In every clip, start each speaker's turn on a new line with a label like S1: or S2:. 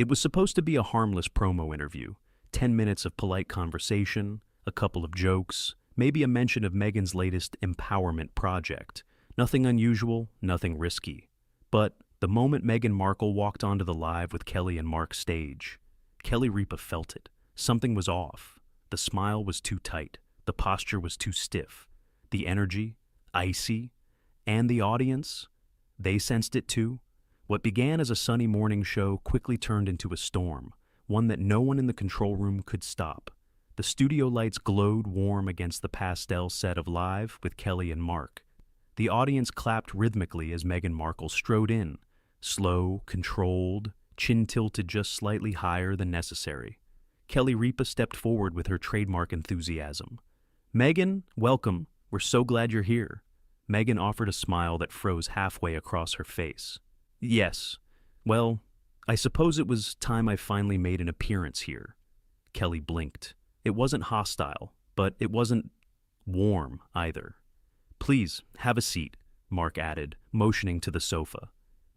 S1: It was supposed to be a harmless promo interview, 10 minutes of polite conversation, a couple of jokes, maybe a mention of Meghan's latest empowerment project. Nothing unusual, nothing risky. But the moment Meghan Markle walked onto the Live with Kelly and Mark stage, Kelly Ripa felt it. Something was off. The smile was too tight. The posture was too stiff. The energy, icy. And the audience, they sensed it too. What began as a sunny morning show quickly turned into a storm, one that no one in the control room could stop. The studio lights glowed warm against the pastel set of Live with Kelly and Mark. The audience clapped rhythmically as Meghan Markle strode in, slow, controlled, chin tilted just slightly higher than necessary. Kelly Ripa stepped forward with her trademark enthusiasm. "Meghan, welcome. We're so glad you're here." Meghan offered a smile that froze halfway across her face. "Yes. Well, I suppose it was time I finally made an appearance here." Kelly blinked. It wasn't hostile, but it wasn't warm either. "Please, have a seat," Mark added, motioning to the sofa.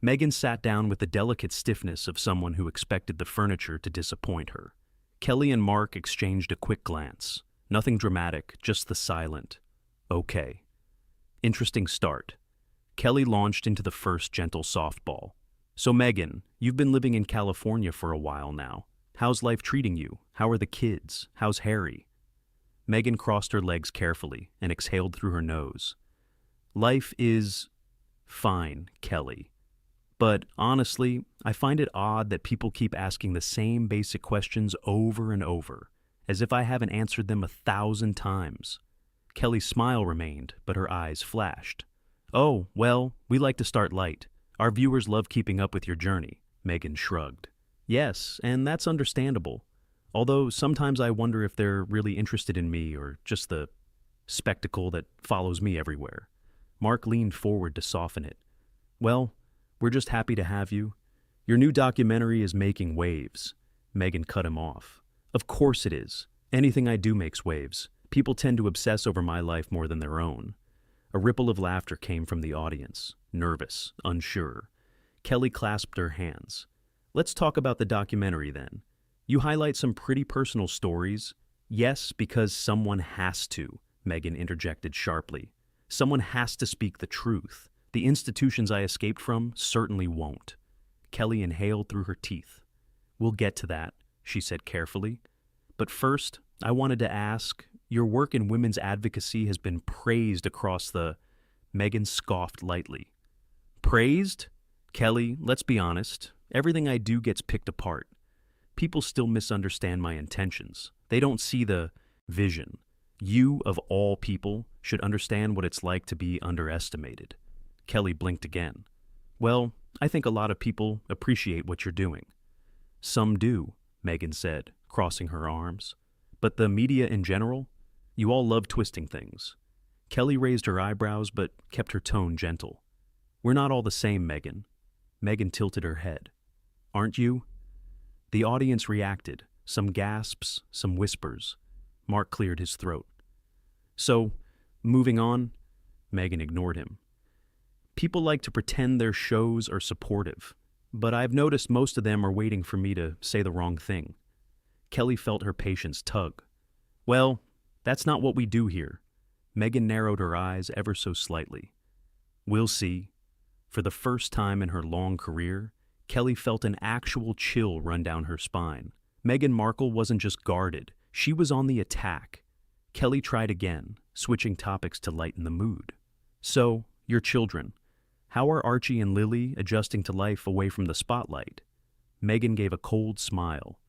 S1: Meghan sat down with the delicate stiffness of someone who expected the furniture to disappoint her. Kelly and Mark exchanged a quick glance. Nothing dramatic, just the silent, "Okay." Interesting start. Kelly launched into the first gentle softball. "So Meghan, you've been living in California for a while now. How's life treating you? How are the kids? How's Harry?" Meghan crossed her legs carefully and exhaled through her nose. "Life is fine, Kelly. But honestly, I find it odd that people keep asking the same basic questions over and over, as if I haven't answered them 1,000 times." Kelly's smile remained, but her eyes flashed. "Oh, well, we like to start light. Our viewers love keeping up with your journey," Meghan shrugged. "Yes, and that's understandable. Although sometimes I wonder if they're really interested in me or just the spectacle that follows me everywhere." Mark leaned forward to soften it. "Well, we're just happy to have you. Your new documentary is making waves." Meghan cut him off. "Of course it is. Anything I do makes waves. People tend to obsess over my life more than their own." A ripple of laughter came from the audience, nervous, unsure. Kelly clasped her hands. "Let's talk about the documentary then. You highlight some pretty personal stories." "Yes, because someone has to," Meghan interjected sharply. "Someone has to speak the truth. The institutions I escaped from certainly won't." Kelly inhaled through her teeth. "We'll get to that," she said carefully. "But first, I wanted to ask, your work in women's advocacy has been praised across the—" Meghan scoffed lightly. "Praised? Kelly, let's be honest. Everything I do gets picked apart. People still misunderstand my intentions. They don't see the vision. You, of all people, should understand what it's like to be underestimated." Kelly blinked again. "Well, I think a lot of people appreciate what you're doing." "Some do," Meghan said, crossing her arms. "But the media in general? You all love twisting things." Kelly raised her eyebrows but kept her tone gentle. "We're not all the same, Meghan." Meghan tilted her head. "Aren't you?" The audience reacted, some gasps, some whispers. Mark cleared his throat. "So, moving on," Meghan ignored him. "People like to pretend their shows are supportive, but I've noticed most of them are waiting for me to say the wrong thing." Kelly felt her patience tug. "Well, that's not what we do here." Meghan narrowed her eyes ever so slightly. "We'll see." For the first time in her long career, Kelly felt an actual chill run down her spine. Meghan Markle wasn't just guarded, she was on the attack. Kelly tried again, switching topics to lighten the mood. "So, your children. How are Archie and Lily adjusting to life away from the spotlight?" Meghan gave a cold smile.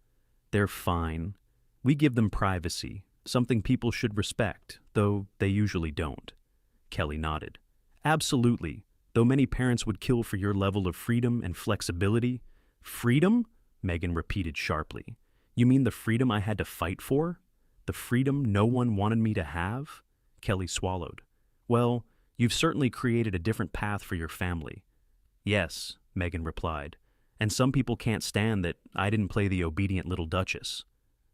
S1: "They're fine. We give them privacy, something people should respect, though they usually don't." Kelly nodded. "Absolutely. Though many parents would kill for your level of freedom and flexibility." "Freedom?" Meghan repeated sharply. "You mean the freedom I had to fight for? The freedom no one wanted me to have?" Kelly swallowed. "Well, you've certainly created a different path for your family." "Yes," Meghan replied. "And some people can't stand that I didn't play the obedient little duchess."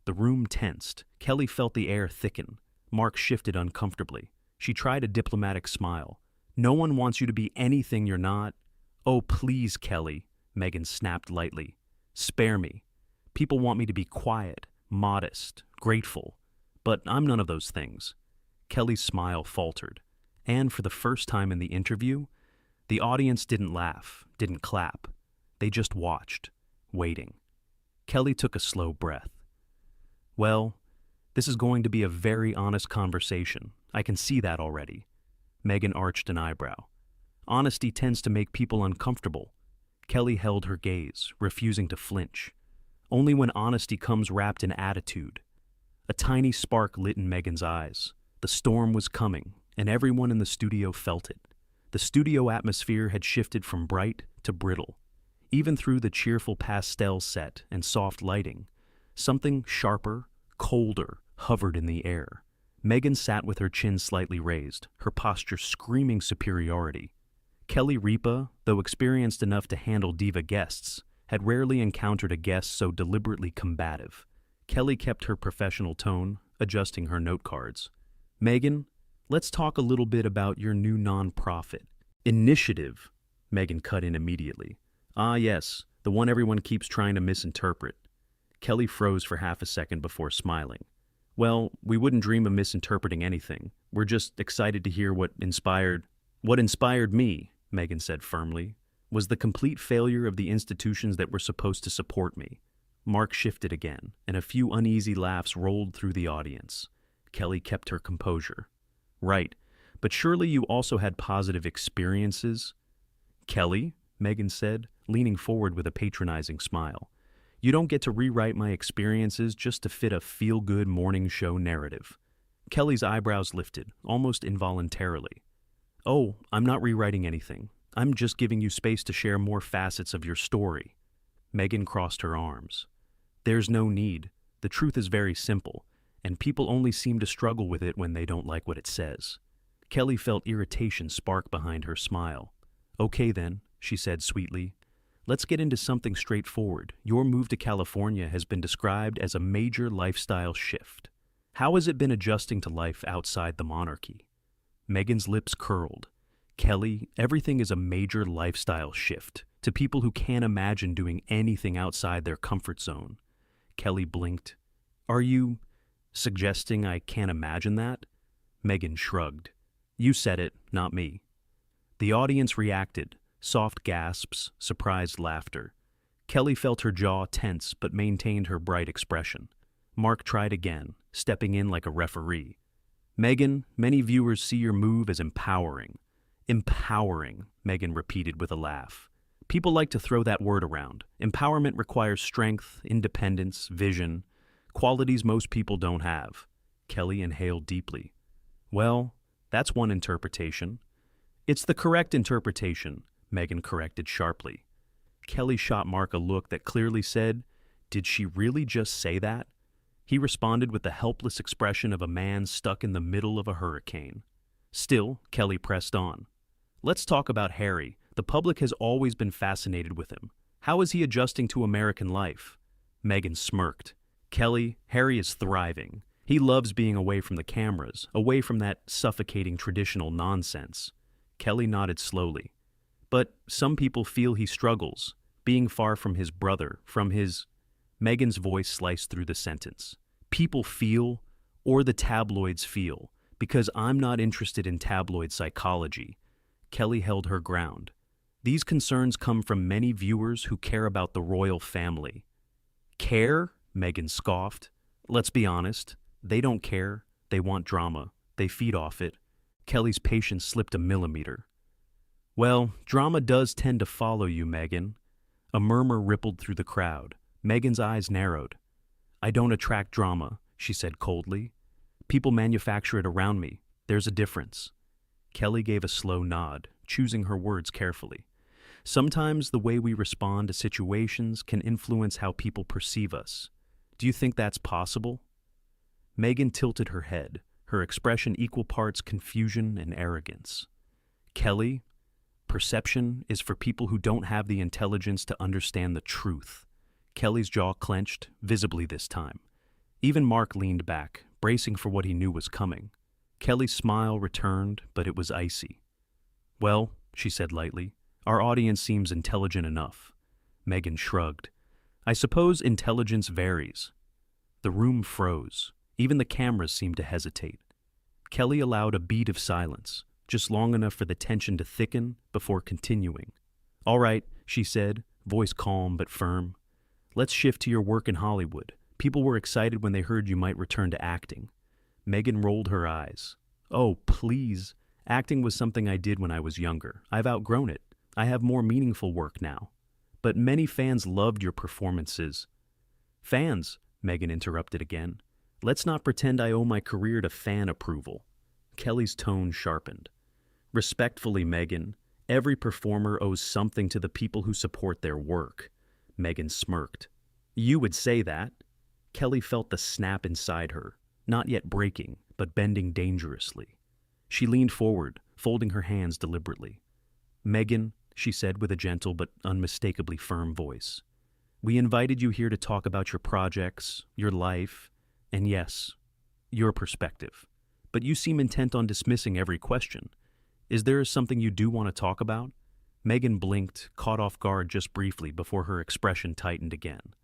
S1: The room tensed. Kelly felt the air thicken. Mark shifted uncomfortably. She tried a diplomatic smile. "No one wants you to be anything you're not." "Oh, please, Kelly," Meghan snapped lightly. Spare me. People want me to be quiet, modest, grateful, but I'm none of those things. Kelly's smile faltered, and for the first time in the interview, the audience didn't laugh, didn't clap. They just watched, waiting. Kelly took a slow breath. Well, this is going to be a very honest conversation. I can see that already. Meghan arched an eyebrow. Honesty tends to make people uncomfortable. Kelly held her gaze, refusing to flinch. Only when honesty comes wrapped in attitude. A tiny spark lit in Meghan's eyes. The storm was coming, and everyone in the studio felt it. The studio atmosphere had shifted from bright to brittle. Even through the cheerful pastel set and soft lighting, something sharper, colder, hovered in the air. Meghan sat with her chin slightly raised, her posture screaming superiority. Kelly Ripa, though experienced enough to handle diva guests, had rarely encountered a guest so deliberately combative. Kelly kept her professional tone, adjusting her note cards. Meghan, let's talk a little bit about your new nonprofit. Initiative, Meghan cut in immediately. Ah, yes, the one everyone keeps trying to misinterpret. Kelly froze for half a second before smiling. Well, we wouldn't dream of misinterpreting anything. We're just excited to hear what inspired me, Meghan said firmly, was the complete failure of the institutions that were supposed to support me. Mark shifted again, and a few uneasy laughs rolled through the audience. Kelly kept her composure. Right, but surely you also had positive experiences? Kelly, Meghan said, leaning forward with a patronizing smile. You don't get to rewrite my experiences just to fit a feel-good morning show narrative. Kelly's eyebrows lifted, almost involuntarily. Oh, I'm not rewriting anything. I'm just giving you space to share more facets of your story. Meghan crossed her arms. There's no need. The truth is very simple, and people only seem to struggle with it when they don't like what it says. Kelly felt irritation spark behind her smile. Okay then, she said sweetly. Let's get into something straightforward. Your move to California has been described as a major lifestyle shift. How has it been adjusting to life outside the monarchy? Meghan's lips curled. Kelly, everything is a major lifestyle shift to people who can't imagine doing anything outside their comfort zone. Kelly blinked. Are you suggesting I can't imagine that? Meghan shrugged. You said it, not me. The audience reacted. Soft gasps, surprised laughter. Kelly felt her jaw tense but maintained her bright expression. Mark tried again, stepping in like a referee. Meghan, many viewers see your move as empowering. Empowering, Meghan repeated with a laugh. People like to throw that word around. Empowerment requires strength, independence, vision, qualities most people don't have. Kelly inhaled deeply. Well, that's one interpretation. It's the correct interpretation, Meghan corrected sharply. Kelly shot Mark a look that clearly said, did she really just say that? He responded with the helpless expression of a man stuck in the middle of a hurricane. Still, Kelly pressed on. Let's talk about Harry. The public has always been fascinated with him. How is he adjusting to American life? Meghan smirked. Kelly, Harry is thriving. He loves being away from the cameras, away from that suffocating traditional nonsense. Kelly nodded slowly. But some people feel he struggles, being far from his brother, from his... Meghan's voice sliced through the sentence. People feel, or the tabloids feel, because I'm not interested in tabloid psychology. Kelly held her ground. These concerns come from many viewers who care about the royal family. Care? Meghan scoffed. Let's be honest. They don't care. They want drama. They feed off it. Kelly's patience slipped a millimeter. Well, drama does tend to follow you, Meghan. A murmur rippled through the crowd. Meghan's eyes narrowed. I don't attract drama, she said coldly. People manufacture it around me. There's a difference. Kelly gave a slow nod, choosing her words carefully. Sometimes the way we respond to situations can influence how people perceive us. Do you think that's possible? Meghan tilted her head, her expression equal parts confusion and arrogance. Kelly, perception is for people who don't have the intelligence to understand the truth. Kelly's jaw clenched, visibly this time. Even Mark leaned back, bracing for what he knew was coming. Kelly's smile returned, but it was icy. Well, she said lightly, our audience seems intelligent enough. Meghan shrugged. I suppose intelligence varies. The room froze. Even the cameras seemed to hesitate. Kelly allowed a beat of silence, just long enough for the tension to thicken before continuing. "All right," she said, voice calm but firm. "Let's shift to your work in Hollywood. People were excited when they heard you might return to acting." Meghan rolled her eyes. "Oh, please. Acting was something I did when I was younger. I've outgrown it. I have more meaningful work now. But many fans loved your performances." "Fans," Meghan interrupted again. "Let's not pretend I owe my career to fan approval." Kelly's tone sharpened. "Respectfully, Meghan, every performer owes something to the people who support their work." Meghan smirked. "You would say that?" Kelly felt the snap inside her, not yet breaking, but bending dangerously. She leaned forward, folding her hands deliberately. "Meghan," she said with a gentle but unmistakably firm voice, "we invited you here to talk about your projects, your life, and yes, your perspective. But you seem intent on dismissing every question. Is there something you do want to talk about?" Meghan blinked, caught off guard just briefly before her expression tightened again.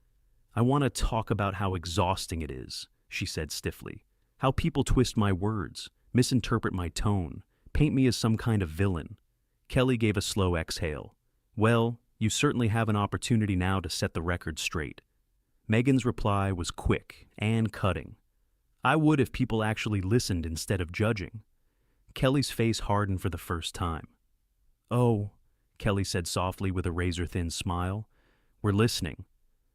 S1: "I want to talk about how exhausting it is," she said stiffly. "How people twist my words, misinterpret my tone, paint me as some kind of villain." Kelly gave a slow exhale. "Well, you certainly have an opportunity now to set the record straight." Meghan's reply was quick and cutting. "I would if people actually listened instead of judging." Kelly's face hardened for the first time. "Oh," Kelly said softly with a razor-thin smile, "we're listening."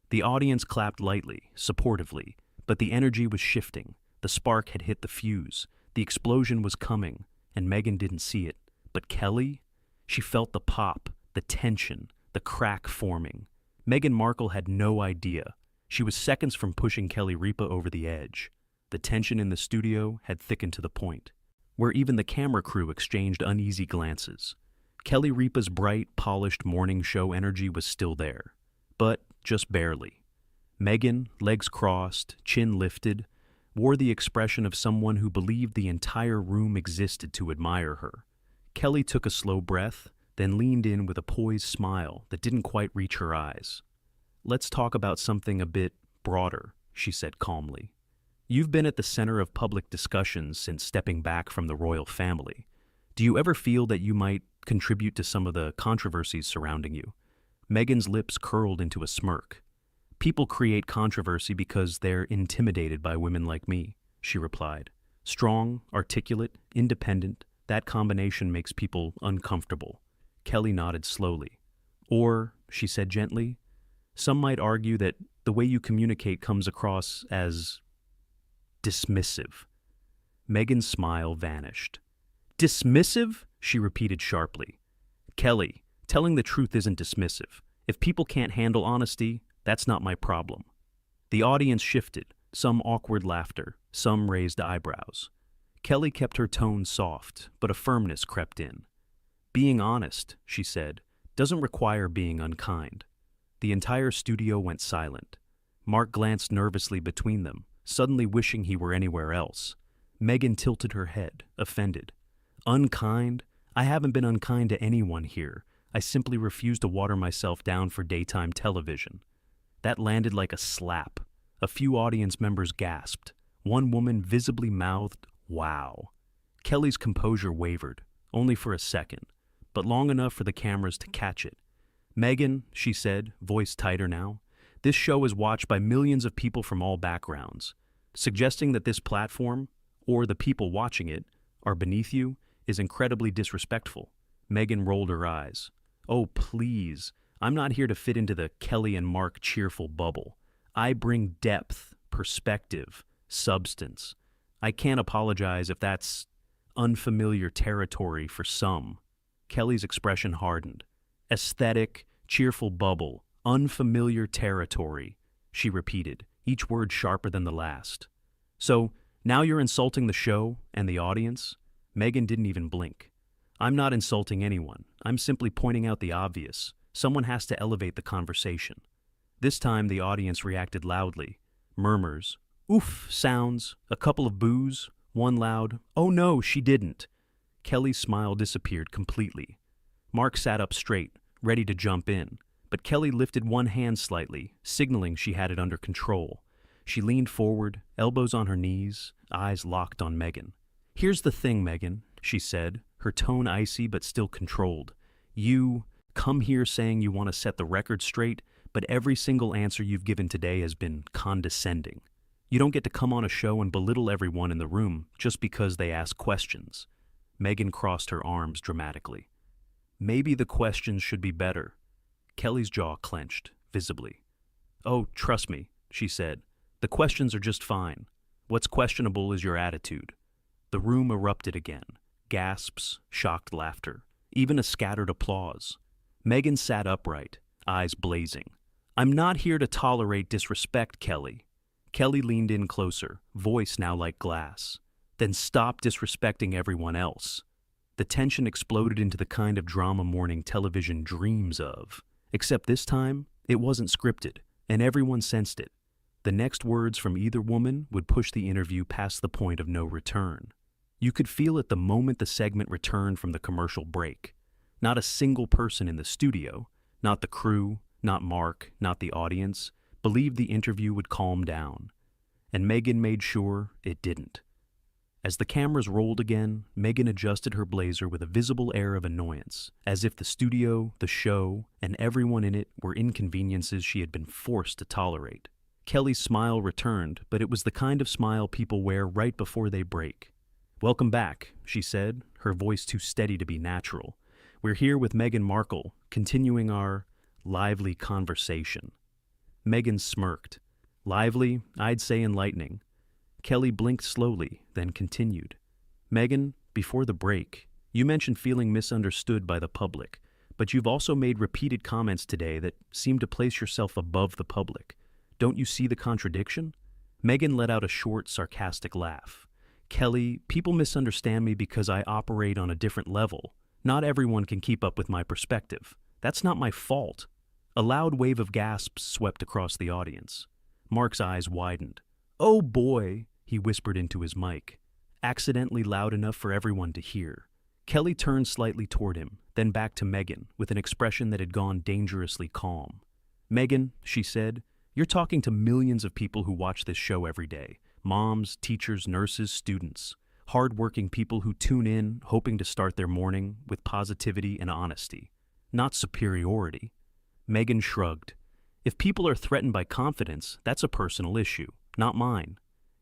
S1: The audience clapped lightly, supportively, but the energy was shifting. The spark had hit the fuse. The explosion was coming, and Meghan didn't see it. But Kelly? She felt the pop, the tension, the crack forming. Meghan Markle had no idea. She was seconds from pushing Kelly Ripa over the edge. The tension in the studio had thickened to the point where even the camera crew exchanged uneasy glances. Kelly Ripa's bright, polished morning show energy was still there, but just barely. Meghan, legs crossed, chin lifted, wore the expression of someone who believed the entire room existed to admire her. Kelly took a slow breath, then leaned in with a poised smile that didn't quite reach her eyes. "Let's talk about something a bit broader," she said calmly. "You've been at the center of public discussions since stepping back from the royal family. Do you ever feel that you might contribute to some of the controversies surrounding you?" Meghan's lips curled into a smirk. "People create controversy because they're intimidated by women like me," she replied. "Strong, articulate, independent, that combination makes people uncomfortable." Kelly nodded slowly. "Or," she said gently, "some might argue that the way you communicate comes across as dismissive." Meghan's smile vanished. "Dismissive?" she repeated sharply. "Kelly, telling the truth isn't dismissive. If people can't handle honesty, that's not my problem." The audience shifted, some awkward laughter, some raised eyebrows. Kelly kept her tone soft, but a firmness crept in. "Being honest," she said, "doesn't require being unkind." The entire studio went silent. Mark glanced nervously between them, suddenly wishing he were anywhere else. Meghan tilted her head, offended. "Unkind? I haven't been unkind to anyone here. I simply refuse to water myself down for daytime television." That landed like a slap. A few audience members gasped. One woman visibly mouthed, "Wow." Kelly's composure wavered, only for a second, but long enough for the cameras to catch it. "Meghan," she said, voice tighter now, "this show is watched by millions of people from all backgrounds. Suggesting that this platform, or the people watching it, are beneath you is incredibly disrespectful." Meghan rolled her eyes. "Oh, please. I'm not here to fit into the Kelly and Mark cheerful bubble. I bring depth, perspective, substance. I can't apologize if that's unfamiliar territory for some." Kelly's expression hardened. "Aesthetic, cheerful bubble, unfamiliar territory," she repeated, each word sharper than the last. "So, now you're insulting the show and the audience?" Meghan didn't even blink. "I'm not insulting anyone. I'm simply pointing out the obvious. Someone has to elevate the conversation." This time the audience reacted loudly. Murmurs, "Oof" sounds, a couple of boos, one loud, "Oh no, she didn't." Kelly's smile disappeared completely. Mark sat up straight, ready to jump in, but Kelly lifted one hand slightly, signaling she had it under control. She leaned forward, elbows on her knees, eyes locked on Meghan. "Here's the thing, Meghan," she said, her tone icy but still controlled. "You come here saying you want to set the record straight, but every single answer you've given today has been condescending. You don't get to come on a show and belittle everyone in the room just because they ask questions." Meghan crossed her arms dramatically. "Maybe the questions should be better." Kelly's jaw clenched, visibly. "Oh, trust me," she said. "The questions are just fine. What's questionable is your attitude." The room erupted again. Gasps, shocked laughter, even a scattered applause. Meghan sat upright, eyes blazing. "I'm not here to tolerate disrespect, Kelly." Kelly leaned in closer, voice now like glass. "Then stop disrespecting everyone else." The tension exploded into the kind of drama morning television dreams of. Except this time, it wasn't scripted, and everyone sensed it. The next words from either woman would push the interview past the point of no return. You could feel it the moment the segment returned from the commercial break. Not a single person in the studio, not the crew, not Mark, not the audience, believed the interview would calm down. And Meghan made sure it didn't. As the cameras rolled again, Meghan adjusted her blazer with a visible air of annoyance, as if the studio, the show, and everyone in it were inconveniences she had been forced to tolerate. Kelly's smile returned, but it was the kind of smile people wear right before they break. "Welcome back," she said, her voice too steady to be natural. "We're here with Meghan Markle, continuing our lively conversation." Meghan smirked. "Lively, I'd say enlightening." Kelly blinked slowly, then continued. "Meghan, before the break, you mentioned feeling misunderstood by the public, but you've also made repeated comments today that seem to place yourself above the public. Don't you see the contradiction?" Meghan let out a short, sarcastic laugh. "Kelly, people misunderstand me because I operate on a different level. Not everyone can keep up with my perspective. That's not my fault." A loud wave of gasps swept across the audience. Mark's eyes widened. "Oh boy," he whispered into his mic, accidentally loud enough for everyone to hear. Kelly turned slightly toward him, then back to Meghan, with an expression that had gone dangerously calm. "Meghan," she said, "you're talking to millions of people who watch this show every day. Moms, teachers, nurses, students. Hard-working people who tune in, hoping to start their morning with positivity and honesty. Not superiority." Meghan shrugged. "If people are threatened by confidence, that's a personal issue, not mine."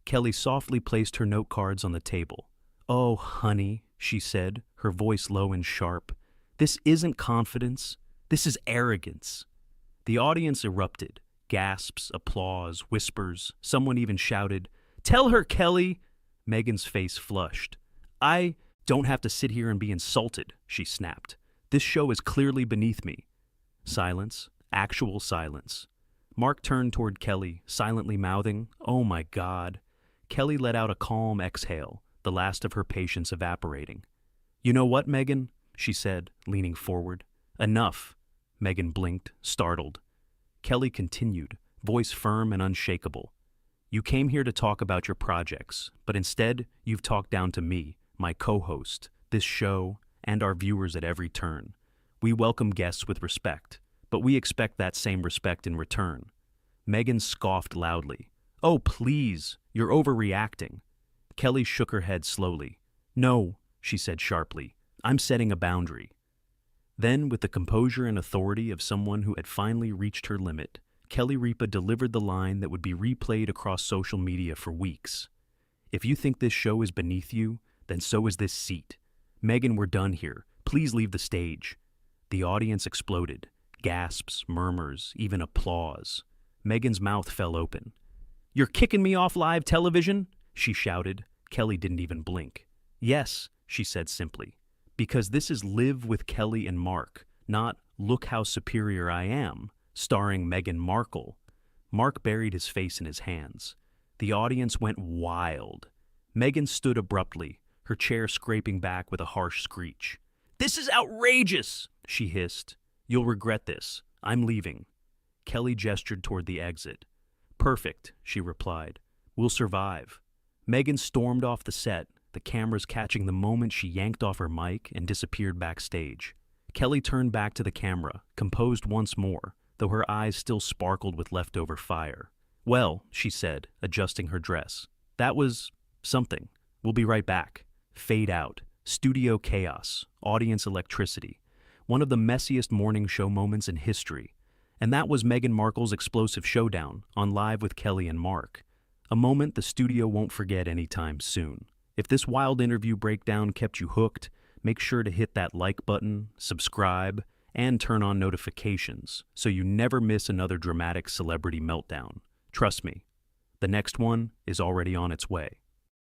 S1: Kelly softly placed her note cards on the table. "Oh, honey," she said, her voice low and sharp. "This isn't confidence. This is arrogance." The audience erupted. Gasps, applause, whispers. Someone even shouted, "Tell her, Kelly!" Meghan's face flushed. "I don't have to sit here and be insulted," she snapped. "This show is clearly beneath me." Silence. Actual silence. Mark turned toward Kelly, silently mouthing, "Oh my God." Kelly let out a calm exhale, the last of her patience evaporating. "You know what, Meghan?" she said, leaning forward. "Enough." Meghan blinked, startled. Kelly continued, voice firm and unshakable. "You came here to talk about your projects, but instead you've talked down to me, my co-host, this show, and our viewers at every turn. We welcome guests with respect, but we expect that same respect in return." Meghan scoffed loudly. "Oh, please, you're overreacting." Kelly shook her head slowly. "No," she said sharply, "I'm setting a boundary." Then, with the composure and authority of someone who had finally reached her limit, Kelly Ripa delivered the line that would be replayed across social media for weeks. "If you think this show is beneath you, then so is this seat. Meghan, we're done here. Please leave the stage." The audience exploded. Gasps, murmurs, even applause. Meghan's mouth fell open. "You're kicking me off live television?" she shouted. Kelly didn't even blink. "Yes," she said simply, "because this is Live with Kelly and Mark, not Look How Superior I Am, starring Meghan Markle." Mark buried his face in his hands. The audience went wild. Meghan stood abruptly, her chair scraping back with a harsh screech. "This is outrageous," she hissed. "You'll regret this. I'm leaving." Kelly gestured toward the exit. "Perfect," she replied. "We'll survive." Meghan stormed off the set, the cameras catching the moment she yanked off her mic and disappeared backstage. Kelly turned back to the camera, composed once more, though her eyes still sparkled with leftover fire. "Well," she said, adjusting her dress, "that was something. We'll be right back." Fade out. Studio chaos. Audience electricity. One of the messiest morning show moments in history. And that was Meghan Markle's explosive showdown on Live with Kelly and Mark. A moment the studio won't forget anytime soon. If this wild interview breakdown kept you hooked, make sure to hit that like button, subscribe, and turn on notifications so you never miss another dramatic celebrity meltdown. Trust me, the next one is already on its way.